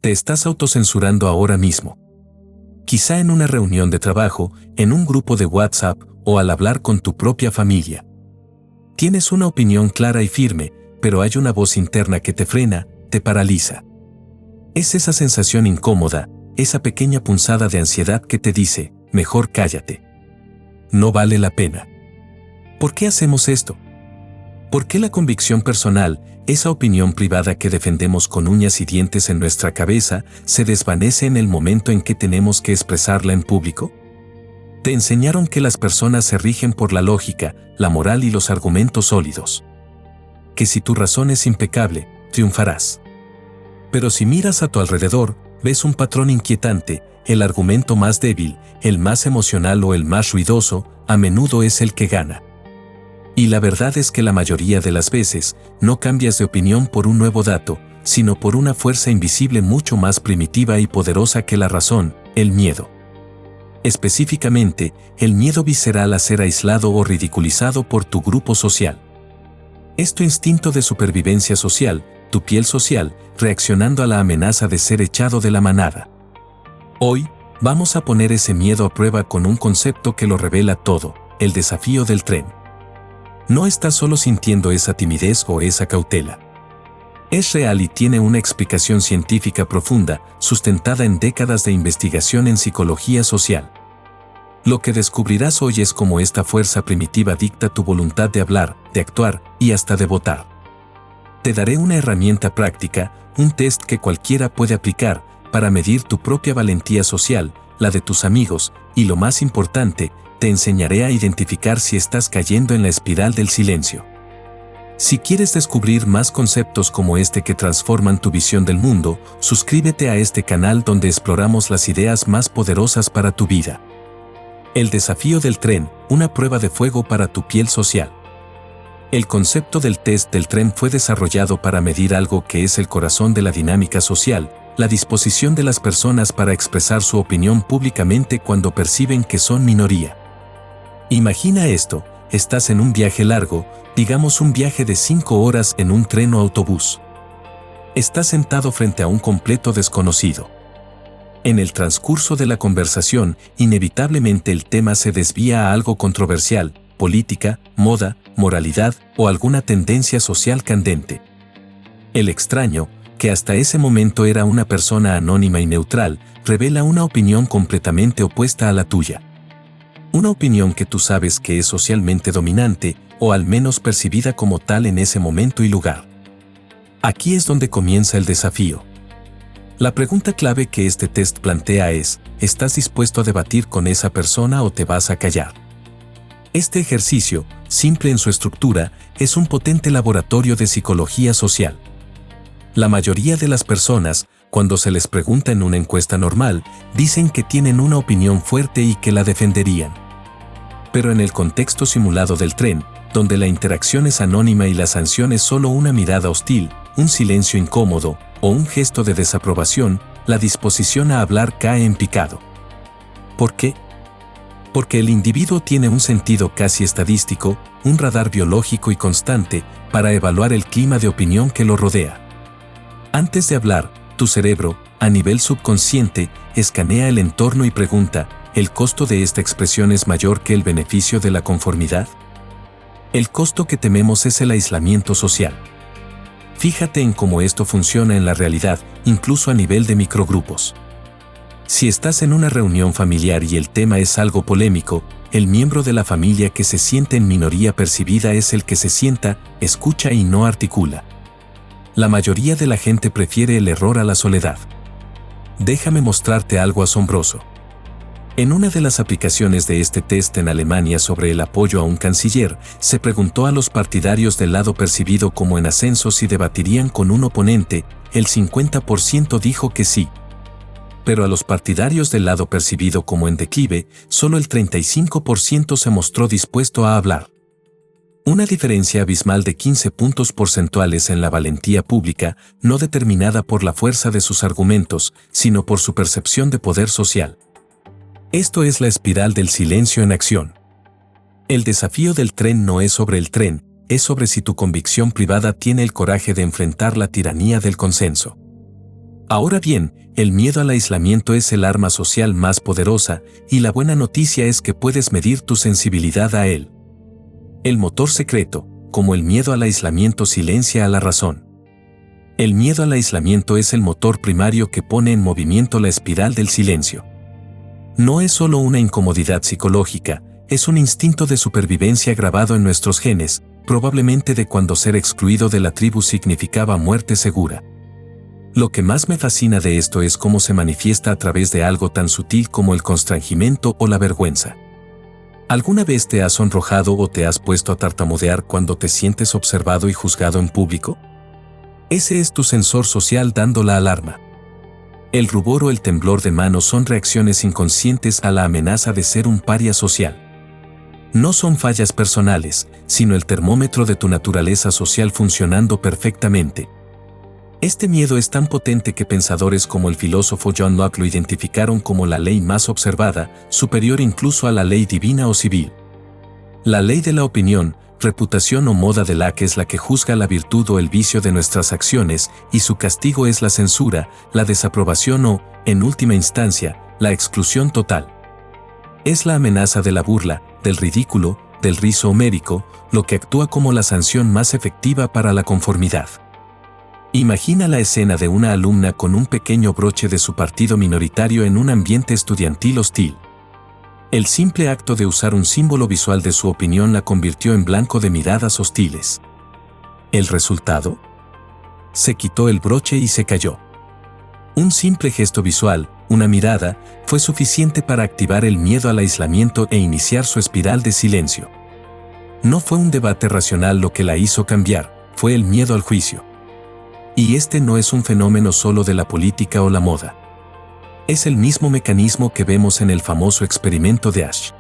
Te estás autocensurando ahora mismo. Quizá en una reunión de trabajo, en un grupo de WhatsApp o al hablar con tu propia familia. Tienes una opinión clara y firme, pero hay una voz interna que te frena, te paraliza. Es esa sensación incómoda, esa pequeña punzada de ansiedad que te dice, mejor cállate. No vale la pena. ¿Por qué hacemos esto? ¿Por qué la convicción personal, esa opinión privada que defendemos con uñas y dientes en nuestra cabeza, se desvanece en el momento en que tenemos que expresarla en público? Te enseñaron que las personas se rigen por la lógica, la moral y los argumentos sólidos. Que si tu razón es impecable, triunfarás. Pero si miras a tu alrededor, ves un patrón inquietante, el argumento más débil, el más emocional o el más ruidoso, a menudo es el que gana. Y la verdad es que la mayoría de las veces, no cambias de opinión por un nuevo dato, sino por una fuerza invisible mucho más primitiva y poderosa que la razón, el miedo. Específicamente, el miedo visceral a ser aislado o ridiculizado por tu grupo social. Es tu instinto de supervivencia social, tu piel social, reaccionando a la amenaza de ser echado de la manada. Hoy, vamos a poner ese miedo a prueba con un concepto que lo revela todo, el desafío del tren. No estás solo sintiendo esa timidez o esa cautela. Es real y tiene una explicación científica profunda, sustentada en décadas de investigación en psicología social. Lo que descubrirás hoy es cómo esta fuerza primitiva dicta tu voluntad de hablar, de actuar y hasta de votar. Te daré una herramienta práctica, un test que cualquiera puede aplicar para medir tu propia valentía social, la de tus amigos, y lo más importante, te enseñaré a identificar si estás cayendo en la espiral del silencio. Si quieres descubrir más conceptos como este que transforman tu visión del mundo, suscríbete a este canal donde exploramos las ideas más poderosas para tu vida. El desafío del tren, una prueba de fuego para tu piel social. El concepto del test del tren fue desarrollado para medir algo que es el corazón de la dinámica social, la disposición de las personas para expresar su opinión públicamente cuando perciben que son minoría. Imagina esto, estás en un viaje largo, digamos un viaje de 5 horas en un tren o autobús. Estás sentado frente a un completo desconocido. En el transcurso de la conversación, inevitablemente el tema se desvía a algo controversial, política, moda, moralidad o alguna tendencia social candente. El extraño, que hasta ese momento era una persona anónima y neutral, revela una opinión completamente opuesta a la tuya. Una opinión que tú sabes que es socialmente dominante, o al menos percibida como tal en ese momento y lugar. Aquí es donde comienza el desafío. La pregunta clave que este test plantea es, ¿estás dispuesto a debatir con esa persona o te vas a callar? Este ejercicio, simple en su estructura, es un potente laboratorio de psicología social. La mayoría de las personas, cuando se les pregunta en una encuesta normal, dicen que tienen una opinión fuerte y que la defenderían. Pero en el contexto simulado del tren, donde la interacción es anónima y la sanción es solo una mirada hostil, un silencio incómodo o un gesto de desaprobación, la disposición a hablar cae en picado. ¿Por qué? Porque el individuo tiene un sentido casi estadístico, un radar biológico y constante, para evaluar el clima de opinión que lo rodea. Antes de hablar, tu cerebro, a nivel subconsciente, escanea el entorno y pregunta, ¿el costo de esta expresión es mayor que el beneficio de la conformidad? El costo que tememos es el aislamiento social. Fíjate en cómo esto funciona en la realidad, incluso a nivel de microgrupos. Si estás en una reunión familiar y el tema es algo polémico, el miembro de la familia que se siente en minoría percibida es el que se sienta, escucha y no articula. La mayoría de la gente prefiere el error a la soledad. Déjame mostrarte algo asombroso. En una de las aplicaciones de este test en Alemania sobre el apoyo a un canciller, se preguntó a los partidarios del lado percibido como en ascenso si debatirían con un oponente, el 50% dijo que sí. Pero a los partidarios del lado percibido como en declive, solo el 35% se mostró dispuesto a hablar. Una diferencia abismal de 15 puntos porcentuales en la valentía pública, no determinada por la fuerza de sus argumentos, sino por su percepción de poder social. Esto es la espiral del silencio en acción. El desafío del tren no es sobre el tren, es sobre si tu convicción privada tiene el coraje de enfrentar la tiranía del consenso. Ahora bien, el miedo al aislamiento es el arma social más poderosa, y la buena noticia es que puedes medir tu sensibilidad a él. El motor secreto, como el miedo al aislamiento, silencia a la razón. El miedo al aislamiento es el motor primario que pone en movimiento la espiral del silencio. No es solo una incomodidad psicológica, es un instinto de supervivencia grabado en nuestros genes, probablemente de cuando ser excluido de la tribu significaba muerte segura. Lo que más me fascina de esto es cómo se manifiesta a través de algo tan sutil como el constrangimiento o la vergüenza. ¿Alguna vez te has sonrojado o te has puesto a tartamudear cuando te sientes observado y juzgado en público? Ese es tu sensor social dando la alarma. El rubor o el temblor de manos son reacciones inconscientes a la amenaza de ser un paria social. No son fallas personales, sino el termómetro de tu naturaleza social funcionando perfectamente. Este miedo es tan potente que pensadores como el filósofo John Locke lo identificaron como la ley más observada, superior incluso a la ley divina o civil. La ley de la opinión, reputación o moda de Locke es la que juzga la virtud o el vicio de nuestras acciones, y su castigo es la censura, la desaprobación o, en última instancia, la exclusión total. Es la amenaza de la burla, del ridículo, del riso homérico, lo que actúa como la sanción más efectiva para la conformidad. Imagina la escena de una alumna con un pequeño broche de su partido minoritario en un ambiente estudiantil hostil. El simple acto de usar un símbolo visual de su opinión la convirtió en blanco de miradas hostiles. ¿El resultado? Se quitó el broche y se cayó. Un simple gesto visual, una mirada, fue suficiente para activar el miedo al aislamiento e iniciar su espiral de silencio. No fue un debate racional lo que la hizo cambiar, fue el miedo al juicio. Y este no es un fenómeno solo de la política o la moda. Es el mismo mecanismo que vemos en el famoso experimento de Asch.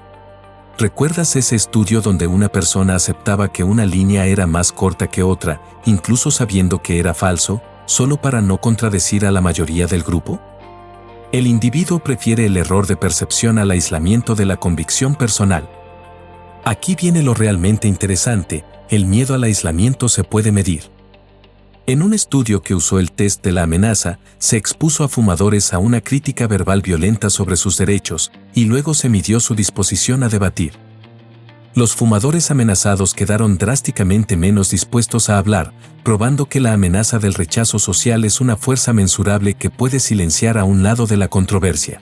¿Recuerdas ese estudio donde una persona aceptaba que una línea era más corta que otra, incluso sabiendo que era falso, solo para no contradecir a la mayoría del grupo? El individuo prefiere el error de percepción al aislamiento de la convicción personal. Aquí viene lo realmente interesante: el miedo al aislamiento se puede medir. En un estudio que usó el test de la amenaza, se expuso a fumadores a una crítica verbal violenta sobre sus derechos, y luego se midió su disposición a debatir. Los fumadores amenazados quedaron drásticamente menos dispuestos a hablar, probando que la amenaza del rechazo social es una fuerza mensurable que puede silenciar a un lado de la controversia.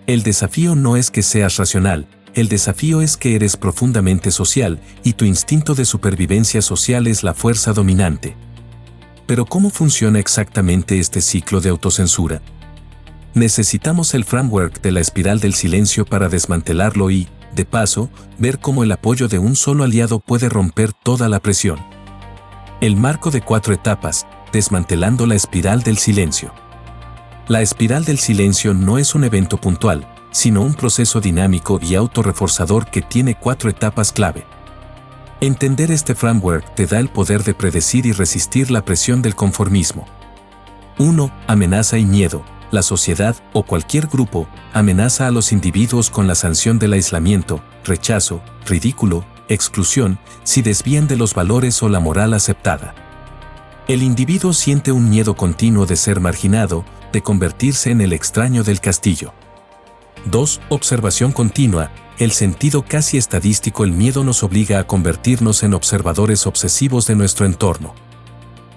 El desafío no es que seas racional, el desafío es que eres profundamente social, y tu instinto de supervivencia social es la fuerza dominante. Pero ¿cómo funciona exactamente este ciclo de autocensura? Necesitamos el framework de la espiral del silencio para desmantelarlo y, de paso, ver cómo el apoyo de un solo aliado puede romper toda la presión. El marco de 4 etapas, desmantelando la espiral del silencio. La espiral del silencio no es un evento puntual, sino un proceso dinámico y autorreforzador que tiene 4 etapas clave. Entender este framework te da el poder de predecir y resistir la presión del conformismo. 1. Amenaza y miedo. La sociedad, o cualquier grupo, amenaza a los individuos con la sanción del aislamiento, rechazo, ridículo, exclusión, si desvían de los valores o la moral aceptada. El individuo siente un miedo continuo de ser marginado, de convertirse en el extraño del castillo. 2. Observación continua. El sentido casi estadístico. El miedo nos obliga a convertirnos en observadores obsesivos de nuestro entorno.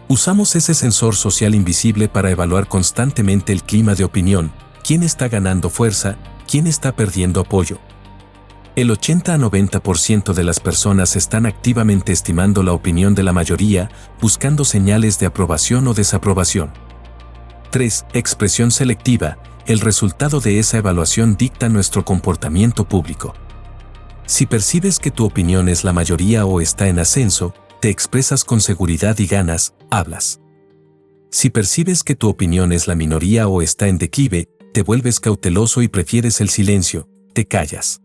Usamos ese sensor social invisible para evaluar constantemente el clima de opinión, quién está ganando fuerza, quién está perdiendo apoyo. El 80 a 90% de las personas están activamente estimando la opinión de la mayoría, buscando señales de aprobación o desaprobación. 3. Expresión selectiva. El resultado de esa evaluación dicta nuestro comportamiento público. Si percibes que tu opinión es la mayoría o está en ascenso, te expresas con seguridad y ganas, hablas. Si percibes que tu opinión es la minoría o está en declive, te vuelves cauteloso y prefieres el silencio, te callas.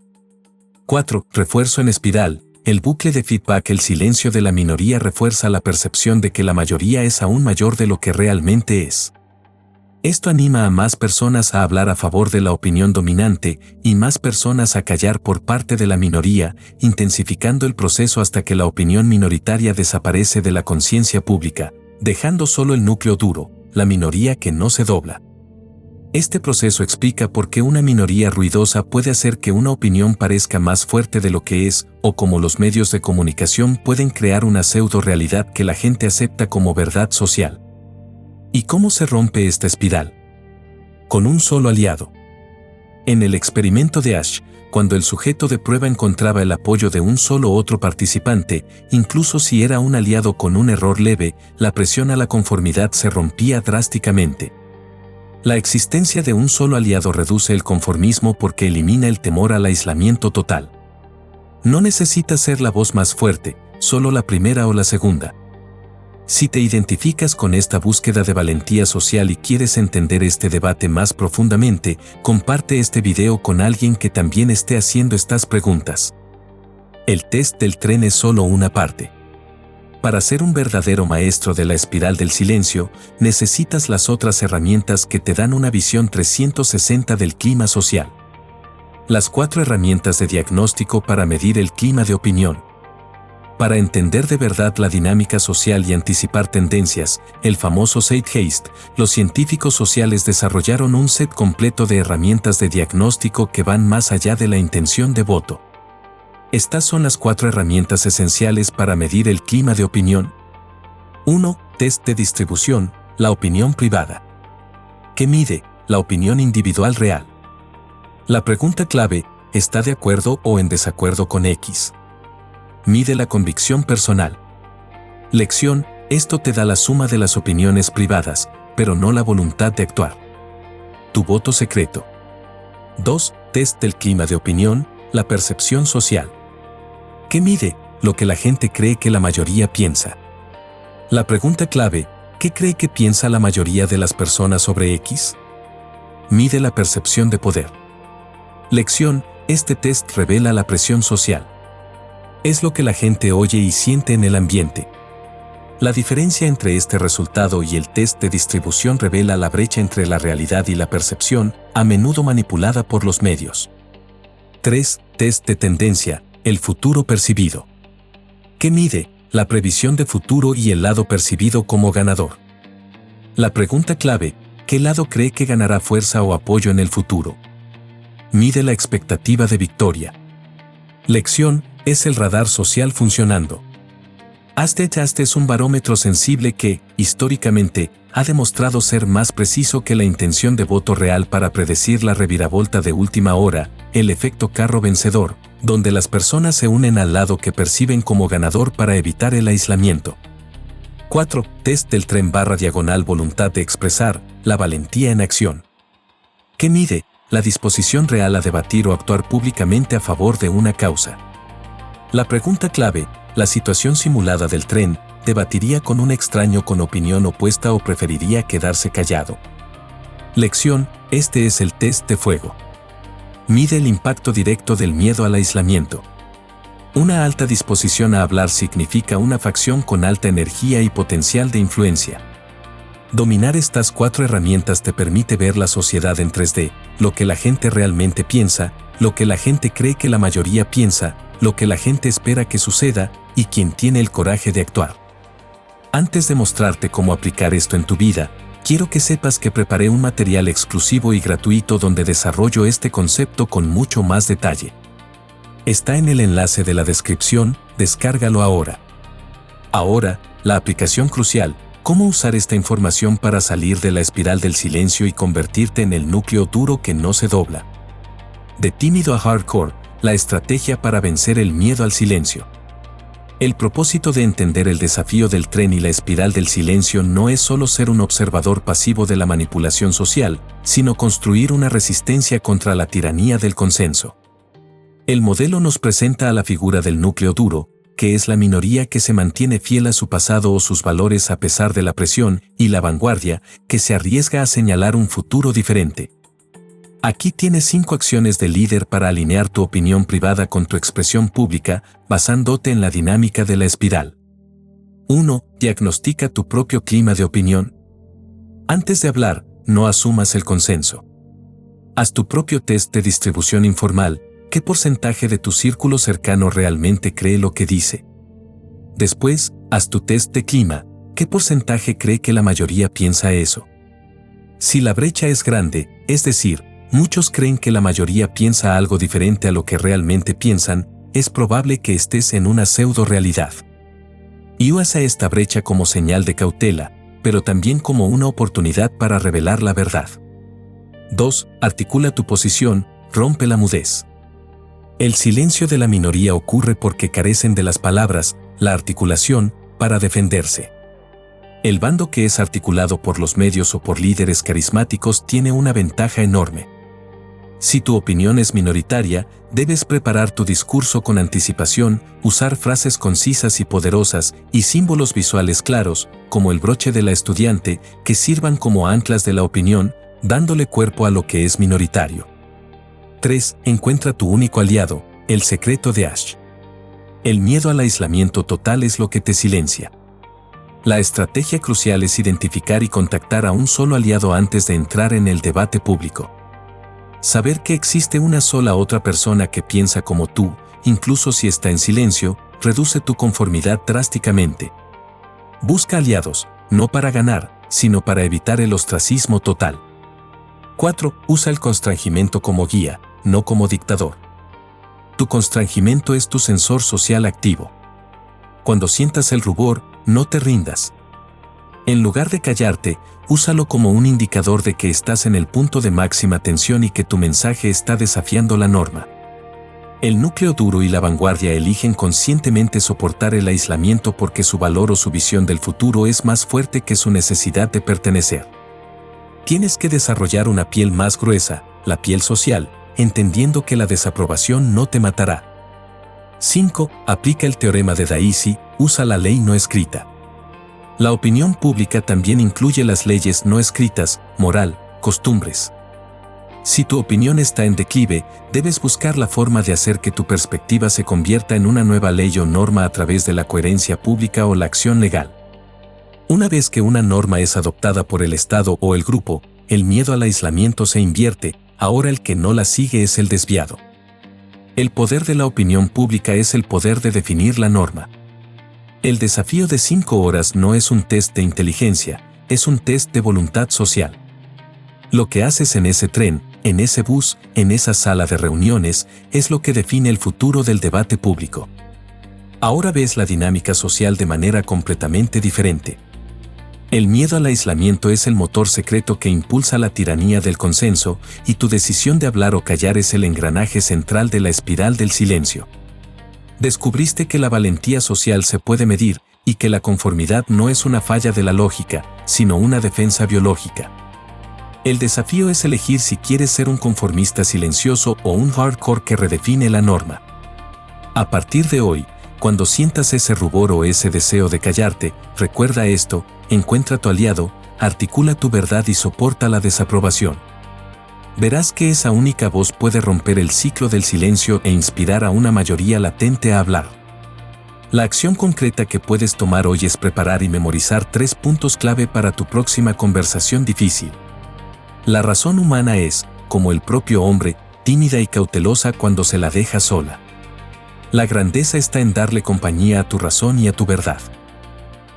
4. Refuerzo en espiral. El bucle de feedback. El silencio de la minoría refuerza la percepción de que la mayoría es aún mayor de lo que realmente es. Esto anima a más personas a hablar a favor de la opinión dominante y más personas a callar por parte de la minoría, intensificando el proceso hasta que la opinión minoritaria desaparece de la conciencia pública, dejando solo el núcleo duro, la minoría que no se dobla. Este proceso explica por qué una minoría ruidosa puede hacer que una opinión parezca más fuerte de lo que es, o cómo los medios de comunicación pueden crear una pseudo-realidad que la gente acepta como verdad social. ¿Y cómo se rompe esta espiral? Con un solo aliado. En el experimento de Asch, cuando el sujeto de prueba encontraba el apoyo de un solo otro participante, incluso si era un aliado con un error leve, la presión a la conformidad se rompía drásticamente. La existencia de un solo aliado reduce el conformismo porque elimina el temor al aislamiento total. No necesitas ser la voz más fuerte, solo la primera o la segunda. Si te identificas con esta búsqueda de valentía social y quieres entender este debate más profundamente, comparte este video con alguien que también esté haciendo estas preguntas. El test del tren es solo una parte. Para ser un verdadero maestro de la espiral del silencio, necesitas las otras herramientas que te dan una visión 360 del clima social. Las 4 herramientas de diagnóstico para medir el clima de opinión. Para entender de verdad la dinámica social y anticipar tendencias, el famoso Zeitgeist, los científicos sociales desarrollaron un set completo de herramientas de diagnóstico que van más allá de la intención de voto. Estas son las 4 herramientas esenciales para medir el clima de opinión. 1. Test de distribución, la opinión privada. ¿Qué mide? La opinión individual real. La pregunta clave, ¿está de acuerdo o en desacuerdo con X? Mide la convicción personal. Lección, esto te da la suma de las opiniones privadas, pero no la voluntad de actuar. Tu voto secreto. 2. Test del clima de opinión, la percepción social. ¿Qué mide? Lo que la gente cree que la mayoría piensa. La pregunta clave, ¿qué cree que piensa la mayoría de las personas sobre X? Mide la percepción de poder. Lección, este test revela la presión social. Es lo que la gente oye y siente en el ambiente. La diferencia entre este resultado y el test de distribución revela la brecha entre la realidad y la percepción, a menudo manipulada por los medios. 3. Test de tendencia, el futuro percibido. ¿Qué mide? La previsión de futuro y el lado percibido como ganador. La pregunta clave, ¿qué lado cree que ganará fuerza o apoyo en el futuro? Mide la expectativa de victoria. Lección, es el radar social funcionando. Test es un barómetro sensible que, históricamente, ha demostrado ser más preciso que la intención de voto real para predecir la reviravolta de última hora, el efecto carro vencedor, donde las personas se unen al lado que perciben como ganador para evitar el aislamiento. 4. Test del tren / voluntad de expresar, la valentía en acción. ¿Qué mide? La disposición real a debatir o actuar públicamente a favor de una causa. La pregunta clave, la situación simulada del tren, ¿debatiría con un extraño con opinión opuesta o preferiría quedarse callado? Lección, este es el test de fuego. Mide el impacto directo del miedo al aislamiento. Una alta disposición a hablar significa una facción con alta energía y potencial de influencia. Dominar estas 4 herramientas te permite ver la sociedad en 3D, lo que la gente realmente piensa, lo que la gente cree que la mayoría piensa, lo que la gente espera que suceda y quién tiene el coraje de actuar. Antes de mostrarte cómo aplicar esto en tu vida, quiero que sepas que preparé un material exclusivo y gratuito donde desarrollo este concepto con mucho más detalle. Está en el enlace de la descripción, descárgalo ahora. Ahora, la aplicación crucial, cómo usar esta información para salir de la espiral del silencio y convertirte en el núcleo duro que no se dobla. De tímido a hardcore, la estrategia para vencer el miedo al silencio. El propósito de entender el desafío del tren y la espiral del silencio no es solo ser un observador pasivo de la manipulación social, sino construir una resistencia contra la tiranía del consenso. El modelo nos presenta a la figura del núcleo duro, que es la minoría que se mantiene fiel a su pasado o sus valores a pesar de la presión, y la vanguardia, que se arriesga a señalar un futuro diferente. Aquí tienes 5 acciones del líder para alinear tu opinión privada con tu expresión pública, basándote en la dinámica de la espiral. 1. Diagnostica tu propio clima de opinión. Antes de hablar, no asumas el consenso. Haz tu propio test de distribución informal. ¿Qué porcentaje de tu círculo cercano realmente cree lo que dice? Después, haz tu test de clima. ¿Qué porcentaje cree que la mayoría piensa eso? Si la brecha es grande, es decir, muchos creen que la mayoría piensa algo diferente a lo que realmente piensan, es probable que estés en una pseudo-realidad. Y usa esta brecha como señal de cautela, pero también como una oportunidad para revelar la verdad. 2. Articula tu posición, rompe la mudez. El silencio de la minoría ocurre porque carecen de las palabras, la articulación, para defenderse. El bando que es articulado por los medios o por líderes carismáticos tiene una ventaja enorme. Si tu opinión es minoritaria, debes preparar tu discurso con anticipación, usar frases concisas y poderosas y símbolos visuales claros, como el broche de la estudiante, que sirvan como anclas de la opinión, dándole cuerpo a lo que es minoritario. 3. Encuentra tu único aliado, el secreto de Ash. El miedo al aislamiento total es lo que te silencia. La estrategia crucial es identificar y contactar a un solo aliado antes de entrar en el debate público. Saber que existe una sola otra persona que piensa como tú, incluso si está en silencio, reduce tu conformidad drásticamente. Busca aliados, no para ganar, sino para evitar el ostracismo total. 4. Usa el constrangimiento como guía, no como dictador. Tu constrangimiento es tu sensor social activo. Cuando sientas el rubor, no te rindas. En lugar de callarte, úsalo como un indicador de que estás en el punto de máxima tensión y que tu mensaje está desafiando la norma. El núcleo duro y la vanguardia eligen conscientemente soportar el aislamiento porque su valor o su visión del futuro es más fuerte que su necesidad de pertenecer. Tienes que desarrollar una piel más gruesa, la piel social, entendiendo que la desaprobación no te matará. 5. Aplica el teorema de Daisy, usa la ley no escrita. La opinión pública también incluye las leyes no escritas, moral, costumbres. Si tu opinión está en declive, debes buscar la forma de hacer que tu perspectiva se convierta en una nueva ley o norma a través de la coherencia pública o la acción legal. Una vez que una norma es adoptada por el Estado o el grupo, el miedo al aislamiento se invierte, ahora el que no la sigue es el desviado. El poder de la opinión pública es el poder de definir la norma. El desafío de 5 horas no es un test de inteligencia, es un test de voluntad social. Lo que haces en ese tren, en ese bus, en esa sala de reuniones, es lo que define el futuro del debate público. Ahora ves la dinámica social de manera completamente diferente. El miedo al aislamiento es el motor secreto que impulsa la tiranía del consenso, y tu decisión de hablar o callar es el engranaje central de la espiral del silencio. Descubriste que la valentía social se puede medir, y que la conformidad no es una falla de la lógica, sino una defensa biológica. El desafío es elegir si quieres ser un conformista silencioso o un hardcore que redefine la norma. A partir de hoy, cuando sientas ese rubor o ese deseo de callarte, recuerda esto: encuentra tu aliado, articula tu verdad y soporta la desaprobación. Verás que esa única voz puede romper el ciclo del silencio e inspirar a una mayoría latente a hablar. La acción concreta que puedes tomar hoy es preparar y memorizar 3 puntos clave para tu próxima conversación difícil. La razón humana es, como el propio hombre, tímida y cautelosa cuando se la deja sola. La grandeza está en darle compañía a tu razón y a tu verdad.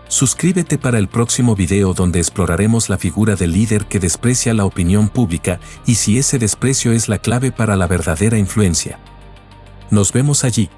Suscríbete para el próximo video donde exploraremos la figura del líder que desprecia la opinión pública y si ese desprecio es la clave para la verdadera influencia. Nos vemos allí.